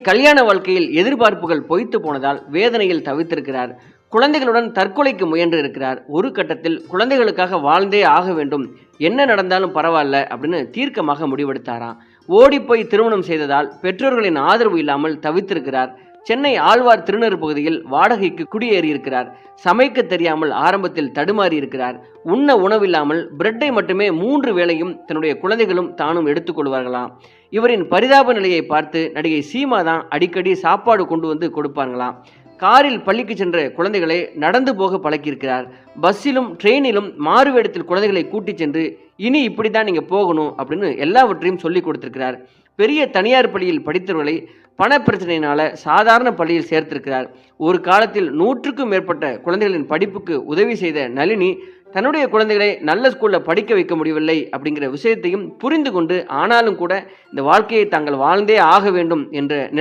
கல்யாண வாழ்க்கையில் எதிர்பார்ப்புகள் பொய்த்து போனதால் வேதனையில் தவித்திருக்கிறார். குழந்தைகளுடன் தற்கொலைக்கு முயன்று இருக்கிறார். ஒரு கட்டத்தில் குழந்தைகளுக்காக வாழ்ந்தே ஆக வேண்டும், என்ன நடந்தாலும் பரவாயில்ல அப்படின்னு தீர்க்கமாக முடிவெடுத்தாராம். ஓடிப்போய் திருமணம் செய்ததால் பெற்றோர்களின் ஆதரவு இல்லாமல் தவித்திருக்கிறார். சென்னை ஆழ்வார் திருநர் பகுதியில் வாடகைக்கு குடியேறியிருக்கிறார். சமைக்க தெரியாமல் ஆரம்பத்தில் தடுமாறி இருக்கிறார். உண்ண உணவில்லாமல் பிரெட்டை மட்டுமே 3 வேளையும் தன்னுடைய குழந்தைகளும் தானும் எடுத்துக்கொள்வார்களாம். இவரின் பரிதாப நிலையை பார்த்து நடிகை சீமா தான் அடிக்கடி சாப்பாடு கொண்டு வந்து கொடுப்பாங்களாம். காரில் பள்ளிக்கு சென்ற குழந்தைகளை நடந்து போக பழக்கியிருக்கிறார். பஸ்ஸிலும் ட்ரெயினிலும் மாறுவேடத்தில் குழந்தைகளை கூட்டி சென்று இனி இப்படி தான் நீங்கள் போகணும் அப்படின்னு எல்லாவற்றையும் சொல்லி கொடுத்திருக்கிறார். பெரிய தனியார் பள்ளியில் படித்தவர்களை பணப்பிரச்சனையினால சாதாரண பள்ளியில் சேர்த்திருக்கிறார். ஒரு காலத்தில் 100க்கும் மேற்பட்ட குழந்தைகளின் படிப்புக்கு உதவி செய்த நளினி தன்னுடைய குழந்தைகளை நல்ல ஸ்கூலில் படிக்க வைக்க முடியவில்லை அப்படிங்கிற விஷயத்தையும் புரிந்து கொண்டு, ஆனாலும் கூட இந்த வாழ்க்கையை தாங்கள் வாழ்ந்தே ஆக வேண்டும் என்ற நிலை